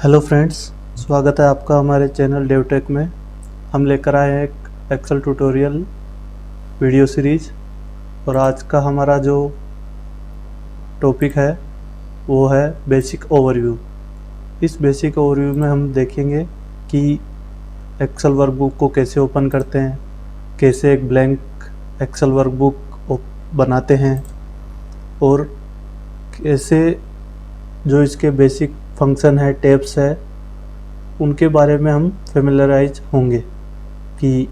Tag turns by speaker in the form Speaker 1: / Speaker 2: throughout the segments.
Speaker 1: Hello friends, स्वागत है आपका हमारे चैनल डेवटेक में। हम लेकर आए हैं एक एक्सेल ट्यूटोरियल वीडियो सीरीज और आज का हमारा जो टॉपिक है वो है बेसिक ओवरव्यू। इस बेसिक ओवरव्यू में हम देखेंगे कि एक्सेल वर्कबुक को कैसे ओपन करते हैं, कैसे एक ब्लैंक एक्सेल वर्कबुक बनाते हैं और कैसे जो इसके बेसिक फंक्शन है, टैब्स है, उनके बारे में हम फेमिलराइज होंगे कि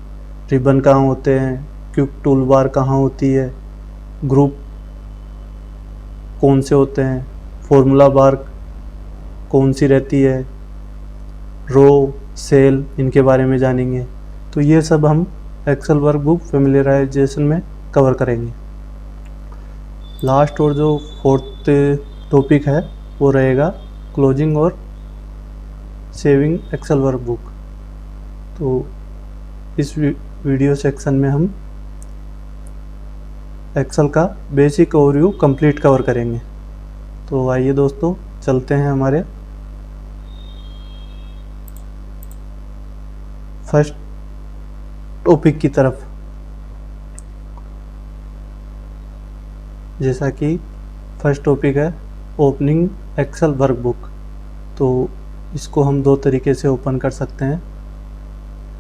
Speaker 1: रिबन कहाँ होते हैं, क्विक टूल बार कहाँ होती है, ग्रुप कौन से होते हैं, फॉर्मूला बार कौन सी रहती है, रो, सेल, इनके बारे में जानेंगे। तो ये सब हम एक्सेल वर्कबुक फेमिलराइजेशन में कवर करेंगे। लास्ट और जो फोर्थ टॉपिक है वो रहेगा क्लोजिंग और सेविंग एक्सेल वर्कबुक। तो इस वीडियो सेक्शन में हम एक्सेल का बेसिक ओवरव्यू कंप्लीट कवर करेंगे। तो आइए दोस्तों, चलते हैं हमारे फर्स्ट टॉपिक की तरफ। जैसा कि फर्स्ट टॉपिक है ओपनिंग एक्सेल वर्कबुक। तो इसको हम दो तरीके से ओपन कर सकते हैं।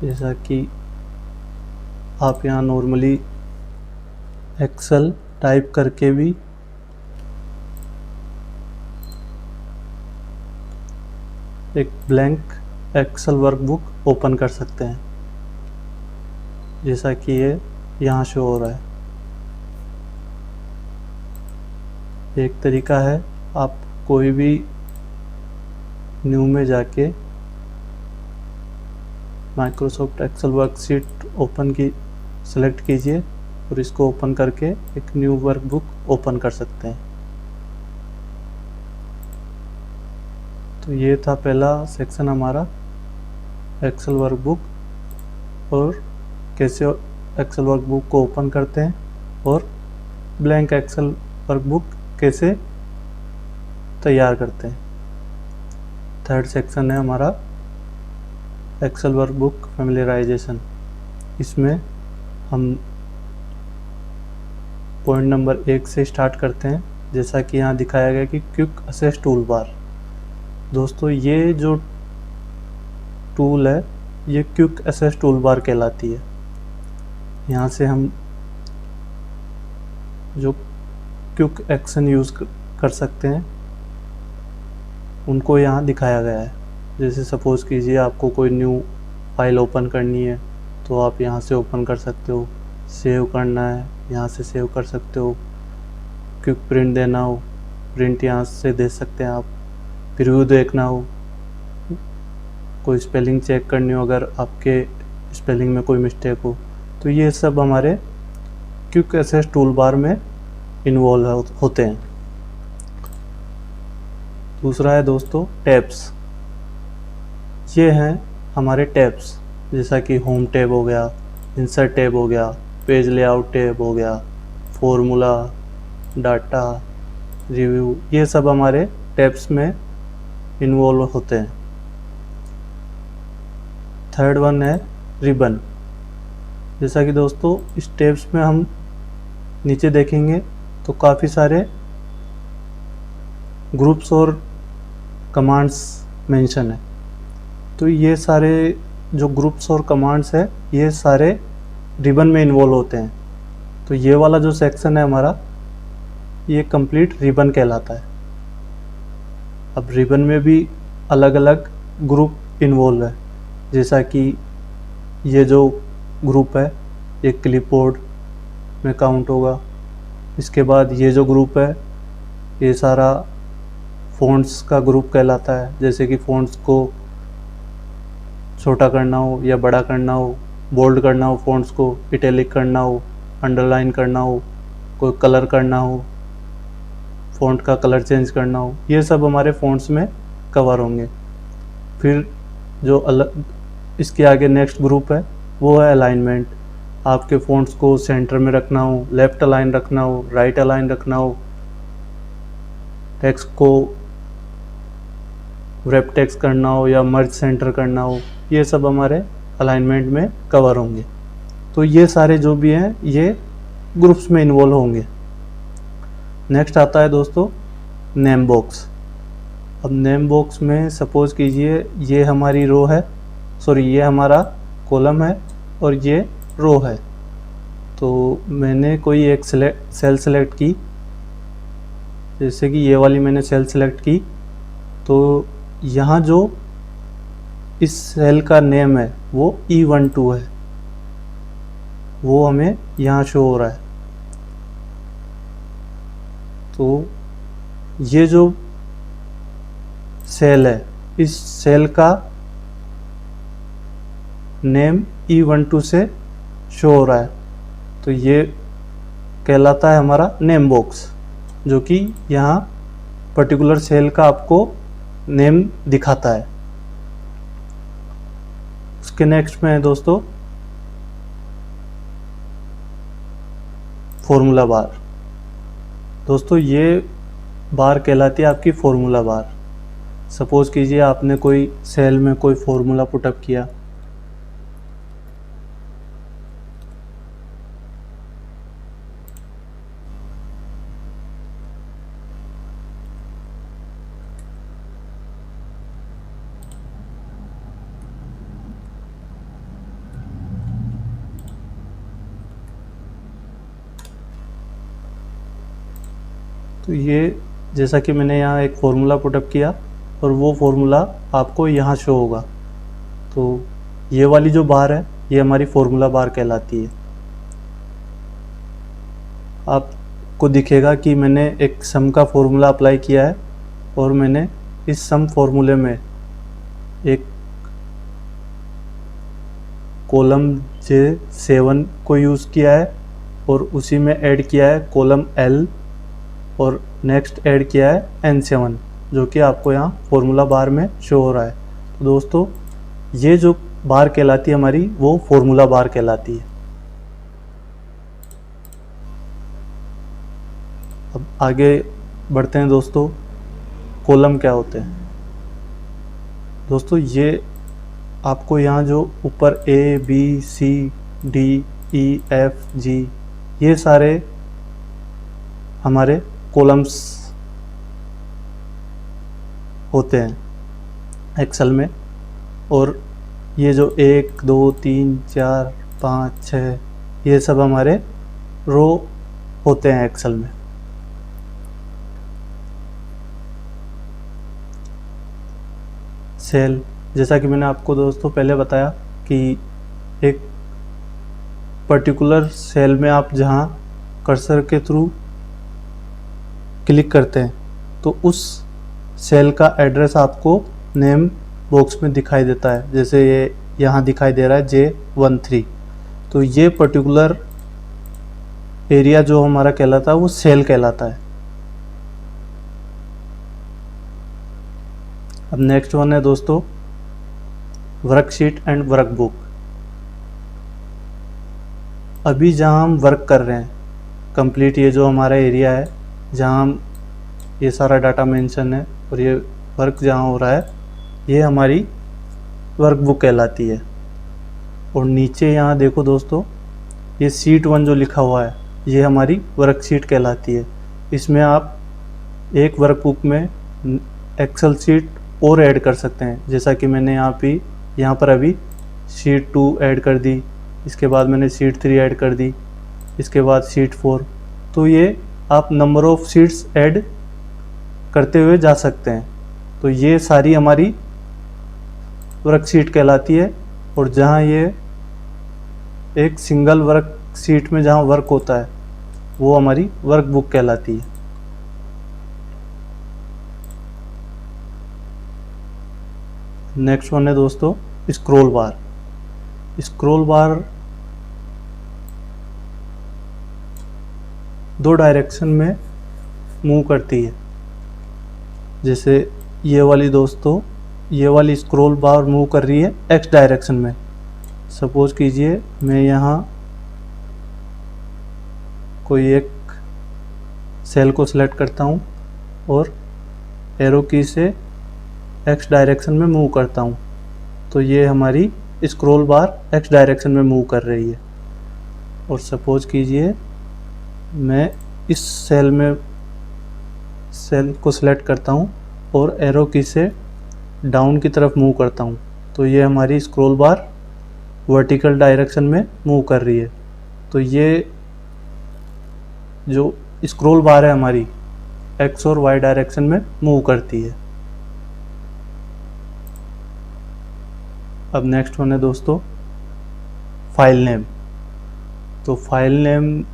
Speaker 1: जैसा कि आप यहाँ नॉर्मली एक्सेल टाइप करके भी एक ब्लैंक एक्सेल वर्कबुक ओपन कर सकते हैं, जैसा कि ये यहाँ शो हो रहा है। एक तरीका है, आप कोई भी न्यू में जाके माइक्रोसॉफ्ट एक्सेल वर्कशीट ओपन की सेलेक्ट कीजिए और इसको ओपन करके एक न्यू वर्कबुक ओपन कर सकते हैं। तो ये था पहला सेक्शन हमारा एक्सेल वर्कबुक और कैसे एक्सेल वर्कबुक को ओपन करते हैं और ब्लैंक एक्सेल वर्कबुक कैसे तैयार करते हैं। थर्ड सेक्शन है हमारा एक्सेल वर्कबुक फेमिलराइजेशन। इसमें हम पॉइंट नंबर 1 से स्टार्ट करते हैं। जैसा कि यहाँ दिखाया गया कि क्विक एक्सेस टूल बार। दोस्तों, ये जो टूल है ये क्विक एक्सेस टूल बार कहलाती है। यहाँ से हम जो क्विक एक्शन यूज़ कर सकते हैं उनको यहाँ दिखाया गया है। जैसे सपोज़ कीजिए आपको कोई न्यू फाइल ओपन करनी है तो आप यहाँ से ओपन कर सकते हो। सेव करना है, यहाँ से सेव कर सकते हो। क्विक प्रिंट देना हो, प्रिंट यहाँ से दे सकते हैं आप। प्रीव्यू देखना हो, कोई स्पेलिंग चेक करनी हो अगर आपके स्पेलिंग में कोई मिस्टेक हो, तो ये सब हमारे क्विक एक्सेस टूल बार में इन्वॉल्व होते हैं। दूसरा है दोस्तों टैब्स। ये हैं हमारे टैब्स, जैसा कि होम टैब हो गया, इंसर्ट टैब हो गया, पेज लेआउट टैब हो गया, फॉर्मूला, डाटा, रिव्यू, ये सब हमारे टैब्स में इन्वॉल्व होते हैं। थर्ड वन है रिबन। जैसा कि दोस्तों इस टैब्स में हम नीचे देखेंगे तो काफ़ी सारे ग्रुप्स और कमांड्स मेंशन है। तो ये सारे जो ग्रुप्स और कमांड्स है ये सारे रिबन में इन्वॉल्व होते हैं। तो ये वाला जो सेक्शन है हमारा ये कंप्लीट रिबन कहलाता है। अब रिबन में भी अलग अलग ग्रुप इन्वॉल्व है। जैसा कि ये जो ग्रुप है ये क्लिपबोर्ड में काउंट होगा। इसके बाद ये जो ग्रुप है ये सारा फ़ॉन्ट्स का ग्रुप कहलाता है। जैसे कि फ़ॉन्ट्स को छोटा करना हो या बड़ा करना हो, बोल्ड करना हो, फ़ॉन्ट्स को इटैलिक करना हो, अंडरलाइन करना हो, कोई कलर करना हो, फ़ॉन्ट का कलर चेंज करना हो, ये सब हमारे फ़ॉन्ट्स में कवर होंगे। फिर जो अलग इसके आगे नेक्स्ट ग्रुप है वो है अलाइनमेंट। आपके फ़ॉन्ट्स को सेंटर में रखना हो, लेफ़्ट अलाइन रखना हो, राइट अलाइन रखना हो, टेक्स्ट को व्रैप टेक्स्ट करना हो या मर्ज सेंटर करना हो, ये सब हमारे अलाइनमेंट में कवर होंगे। तो ये सारे जो भी हैं ये ग्रुप्स में इन्वॉल्व होंगे। नेक्स्ट आता है दोस्तों नेम बॉक्स। अब नेम बॉक्स में सपोज कीजिए ये हमारी रो है, सॉरी ये हमारा कॉलम है और ये रो है। तो मैंने कोई एक सेल सेलेक्ट की, जैसे कि ये वाली मैंने सेल सेलेक्ट की, तो यहाँ जो इस सेल का नेम है वो E12 है, वो हमें यहाँ शो हो रहा है। तो ये जो सेल है, इस सेल का नेम E12 से शो हो रहा है, तो ये कहलाता है हमारा नेम बॉक्स, जो कि यहाँ पर्टिकुलर सेल का आपको नेम दिखाता है। उसके नेक्स्ट में है दोस्तों फॉर्मूला बार। दोस्तों ये बार कहलाती है आपकी फॉर्मूला बार। सपोज कीजिए आपने कोई सेल में कोई फॉर्मूला पुटअप किया, तो ये जैसा कि मैंने यहाँ एक फॉर्मूला पुटअप किया और वो फॉर्मूला आपको यहाँ शो होगा। तो ये वाली जो बार है ये हमारी फॉर्मूला बार कहलाती है। आपको दिखेगा कि मैंने एक सम का फॉर्मूला अप्लाई किया है और मैंने इस सम फॉर्मूले में एक कॉलम J7 को यूज़ किया है और उसी में ऐड किया है कॉलम L और नेक्स्ट ऐड किया है N7, जो कि आपको यहाँ फॉर्मूला बार में शो हो रहा है। तो दोस्तों ये जो बार कहलाती है हमारी वो फॉर्मूला बार कहलाती है। अब आगे बढ़ते हैं दोस्तों, कॉलम क्या होते हैं। दोस्तों ये आपको यहाँ जो ऊपर A B C D E F G ये सारे हमारे कॉलम्स होते हैं एक्सेल में, और ये जो 1 2 3 4 5 6 ये सब हमारे रो होते हैं एक्सेल में। सेल, जैसा कि मैंने आपको दोस्तों पहले बताया कि एक पर्टिकुलर सेल में आप जहाँ कर्सर के थ्रू क्लिक करते हैं तो उस सेल का एड्रेस आपको नेम बॉक्स में दिखाई देता है। जैसे ये यहाँ दिखाई दे रहा है J13, तो ये पर्टिकुलर एरिया जो हमारा कहलाता है वो सेल कहलाता है। अब नेक्स्ट वन है दोस्तों वर्कशीट एंड वर्कबुक। अभी जहाँ हम वर्क कर रहे हैं कंप्लीट, ये जो हमारा एरिया है जहाँ हम ये सारा डाटा मेंशन है और ये वर्क जहाँ हो रहा है ये हमारी वर्कबुक कहलाती है। और नीचे यहाँ देखो दोस्तों ये शीट 1 जो लिखा हुआ है ये हमारी वर्कशीट कहलाती है। इसमें आप एक वर्कबुक में एक्सेल शीट और ऐड कर सकते हैं, जैसा कि मैंने यहाँ पर अभी शीट 2 ऐड कर दी, इसके बाद मैंने शीट 3 ऐड कर दी, इसके बाद शीट 4। तो ये आप नंबर ऑफ़ शीट्स ऐड करते हुए जा सकते हैं। तो ये सारी हमारी वर्कशीट कहलाती है। और जहाँ ये एक सिंगल वर्कशीट में जहाँ वर्क होता है वो हमारी वर्कबुक कहलाती है। नेक्स्ट वन है दोस्तों स्क्रॉल बार। स्क्रॉल बार 2 डायरेक्शन में मूव करती है। जैसे ये वाली दोस्तों, ये वाली स्क्रॉल बार मूव कर रही है एक्स डायरेक्शन में। सपोज कीजिए मैं यहाँ कोई एक सेल को सिलेक्ट करता हूँ और एरो की से एक्स डायरेक्शन में मूव करता हूँ तो ये हमारी स्क्रॉल बार एक्स डायरेक्शन में मूव कर रही है। और सपोज कीजिए मैं इस सेल को सिलेक्ट करता हूँ और एरो की से डाउन की तरफ मूव करता हूँ तो ये हमारी स्क्रॉल बार वर्टिकल डायरेक्शन में मूव कर रही है। तो ये जो स्क्रॉल बार है हमारी एक्स और वाई डायरेक्शन में मूव करती है। अब नेक्स्ट वन है दोस्तों फाइल नेम। तो फाइल नेम,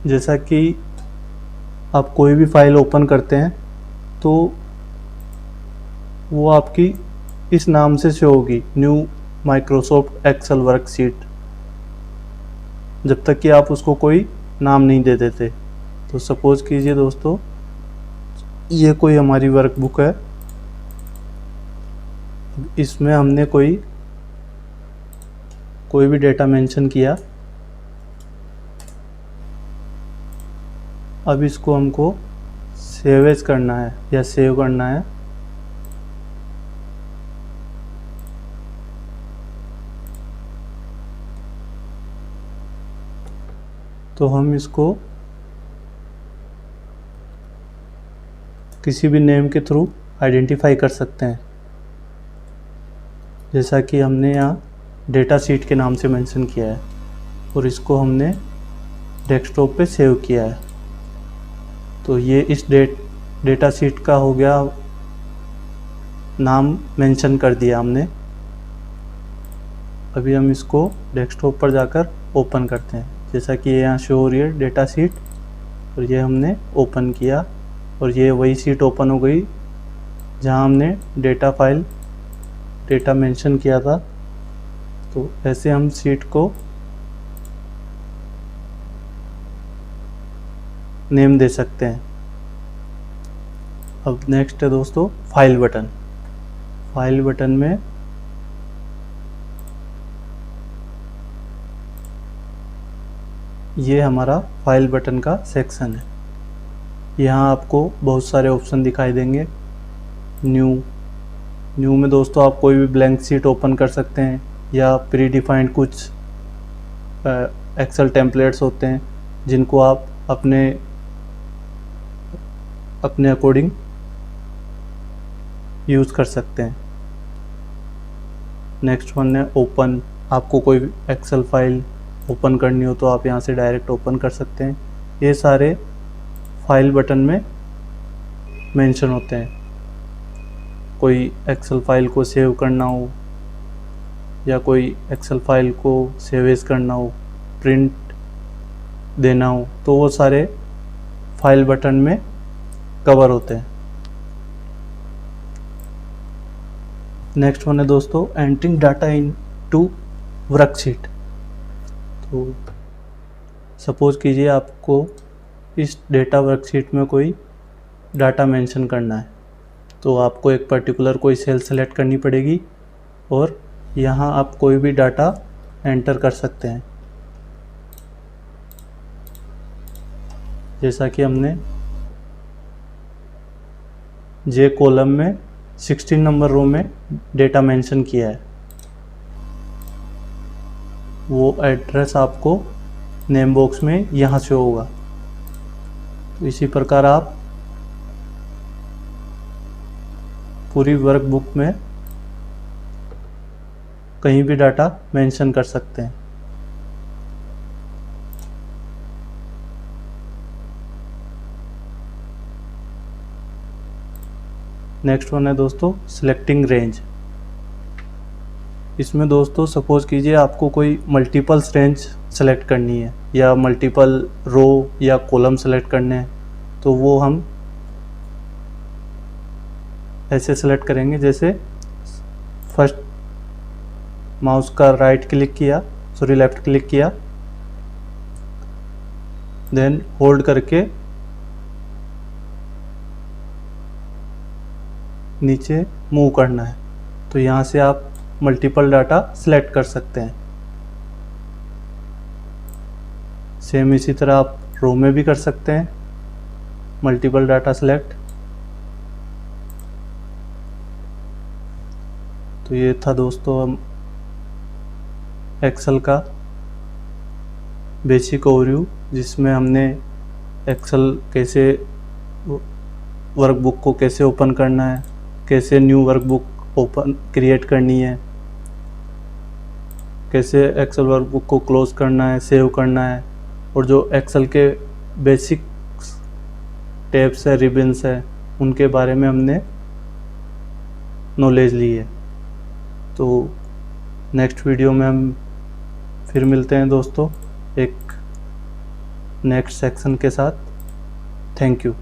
Speaker 1: जैसा कि आप कोई भी फाइल ओपन करते हैं तो वो आपकी इस नाम से शो होगी, न्यू माइक्रोसॉफ्ट एक्सेल वर्कशीट, जब तक कि आप उसको कोई नाम नहीं दे देते। तो सपोज कीजिए दोस्तों ये कोई हमारी वर्कबुक है, इसमें हमने कोई भी डेटा मेंशन किया। अब इसको हमको सेव एज करना है या सेव करना है। तो हम इसको किसी भी नेम के थ्रू आइडेंटिफाई कर सकते हैं, जैसा कि हमने यहाँ डेटा शीट के नाम से मेंशन किया है और इसको हमने डेस्कटॉप पे सेव किया है। तो ये इस डेटा शीट का हो गया, नाम मेंशन कर दिया हमने। अभी हम इसको डेस्कटॉप पर जाकर ओपन करते हैं, जैसा कि ये यहाँ शो हो रही है डेटा शीट, और ये हमने ओपन किया और ये वही शीट ओपन हो गई जहाँ हमने डेटा मेंशन किया था। तो ऐसे हम शीट को नेम दे सकते हैं। अब नेक्स्ट है दोस्तों फाइल बटन। फाइल बटन में ये हमारा फाइल बटन का सेक्शन है। यहाँ आपको बहुत सारे ऑप्शन दिखाई देंगे। न्यू में दोस्तों आप कोई भी ब्लैंक शीट ओपन कर सकते हैं या प्री डिफाइंड कुछ एक्सेल टेम्पलेट्स होते हैं जिनको आप अपने अकॉर्डिंग यूज़ कर सकते हैं। नेक्स्ट वन है ओपन। आपको कोई एक्सेल फाइल ओपन करनी हो तो आप यहाँ से डायरेक्ट ओपन कर सकते हैं। ये सारे फाइल बटन में मेंशन होते हैं। कोई एक्सेल फाइल को सेव करना हो या कोई एक्सेल फाइल को सेव एज करना हो, प्रिंट देना हो, तो वो सारे फाइल बटन में कवर होते हैं। नेक्स्ट वन है दोस्तों एंटरिंग डाटा इनटू वर्कशीट। तो सपोज कीजिए आपको इस डेटा वर्कशीट में कोई डाटा मेंशन करना है, तो आपको एक पर्टिकुलर कोई सेल सेलेक्ट करनी पड़ेगी और यहाँ आप कोई भी डाटा एंटर कर सकते हैं। जैसा कि हमने जे कॉलम में 16 नंबर रो में डेटा मेंशन किया है, वो एड्रेस आपको नेम बॉक्स में यहाँ से होगा। तो इसी प्रकार आप पूरी वर्कबुक में कहीं भी डाटा मेंशन कर सकते हैं। नेक्स्ट वन है दोस्तों सिलेक्टिंग रेंज। इसमें दोस्तों सपोज कीजिए आपको कोई मल्टीपल्स रेंज सेलेक्ट करनी है या मल्टीपल रो या कॉलम सेलेक्ट करने हैं, तो वो हम ऐसे सेलेक्ट करेंगे। जैसे फर्स्ट माउस का लेफ़्ट क्लिक किया, देन होल्ड करके नीचे मूव करना है, तो यहाँ से आप मल्टीपल डाटा सेलेक्ट कर सकते हैं। सेम इसी तरह आप रो में भी कर सकते हैं, मल्टीपल डाटा सेलेक्ट। तो ये था दोस्तों हम एक्सेल का बेसिक ओवरव्यू, जिसमें हमने एक्सेल कैसे वर्कबुक को कैसे ओपन करना है, कैसे न्यू वर्कबुक ओपन क्रिएट करनी है, कैसे एक्सेल वर्कबुक को क्लोज करना है, सेव करना है, और जो एक्सेल के बेसिक टैब्स है, रिबन्स है, उनके बारे में हमने नॉलेज ली है। तो नेक्स्ट वीडियो में हम फिर मिलते हैं दोस्तों एक नेक्स्ट सेक्शन के साथ। Thank you.